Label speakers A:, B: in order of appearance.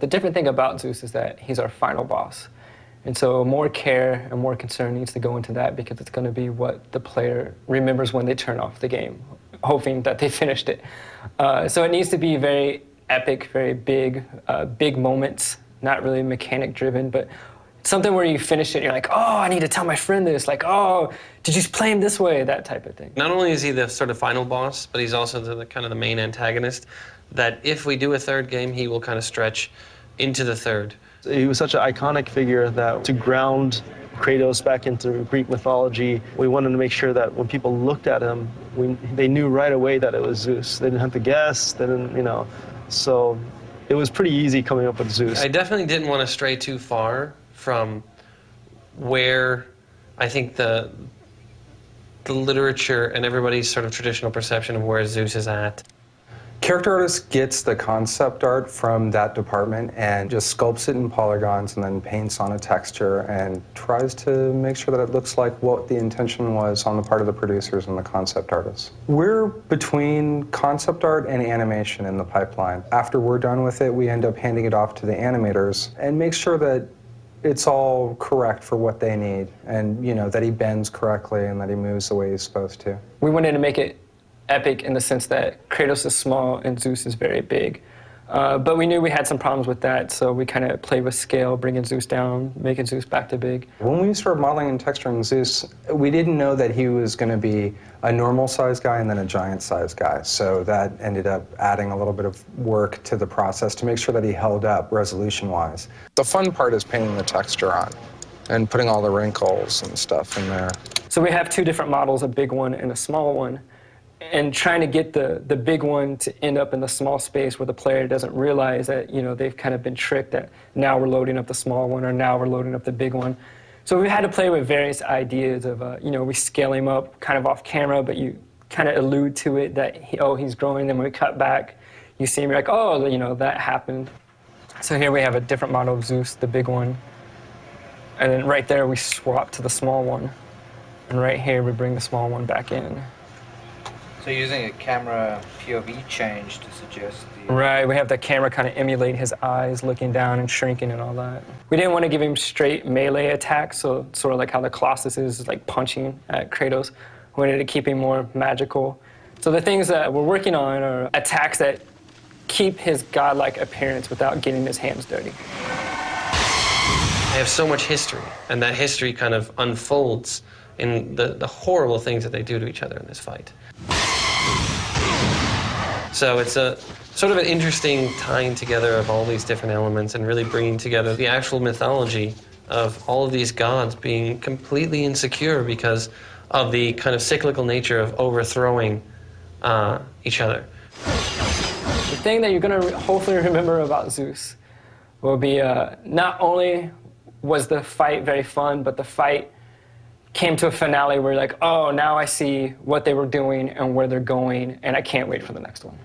A: The different thing about Zeus is that he's our final boss. And so more care and more concern needs to go into that because it's going to be what the player remembers when they turn off the game, hoping that they finished it. So it needs to be very epic, very big, big moments, not really mechanic driven, but something where you finish it and you're like, oh, I need to tell my friend this, like, oh, did you play him this way, that type of thing.
B: Not only is he the sort of final boss, but he's also the kind of the main antagonist, that if we do a third game, he will kind of stretch into the third.
C: He was such an iconic figure that to ground Kratos back into Greek mythology, we wanted to make sure that when people looked at him, they knew right away that it was Zeus. They didn't have to guess, they didn't, you know, so it was pretty easy coming up with Zeus.
B: I definitely didn't want to stray too far from where I think the literature and everybody's sort of traditional perception of where Zeus is at.
D: Character artist gets the concept art from that department and just sculpts it in polygons and then paints on a texture and tries to make sure that it looks like what the intention was on the part of the producers and the concept artists. We're between concept art and animation in the pipeline. After we're done with it, we end up handing it off to the animators and make sure that it's all correct for what they need and, you know, that he bends correctly and that he moves the way he's supposed to.
A: We wanted to make it epic in the sense that Kratos is small and Zeus is very big. But we knew we had some problems with that, so we kind of played with scale, bringing Zeus down, making Zeus back to big.
D: When we started modeling and texturing Zeus, we didn't know that he was going to be a normal-sized guy and then a giant-sized guy. So that ended up adding a little bit of work to the process to make sure that he held up resolution-wise. The fun part is painting the texture on and putting all the wrinkles and stuff in there.
A: So we have two different models, a big one and a small one. And trying to get the big one to end up in the small space where the player doesn't realize that, you know, they've kind of been tricked that now we're loading up the small one or now we're loading up the big one. So we had to play with various ideas of, you know, we scale him up kind of off camera, but you kind of allude to it that, he's growing. Then when we cut back, you see him, you're like, oh, you know, that happened. So here we have a different model of Zeus, the big one. And then right there, we swap to the small one. And right here, we bring the small one back in.
E: So you're using a camera POV change to suggest the...
A: Right, we have the camera kind of emulate his eyes looking down and shrinking and all that. We didn't want to give him straight melee attacks, so sort of like how the Colossus is like punching at Kratos. We wanted to keep him more magical. So the things that we're working on are attacks that keep his godlike appearance without getting his hands dirty.
B: They have so much history, and that history kind of unfolds in the horrible things that they do to each other in this fight. So it's a sort of an interesting tying together of all these different elements and really bringing together the actual mythology of all of these gods being completely insecure because of the kind of cyclical nature of overthrowing each other.
A: The thing that you're going to hopefully remember about Zeus will be not only was the fight very fun, but the fight came to a finale where you're like, oh, now I see what they were doing and where they're going, and I can't wait for the next one.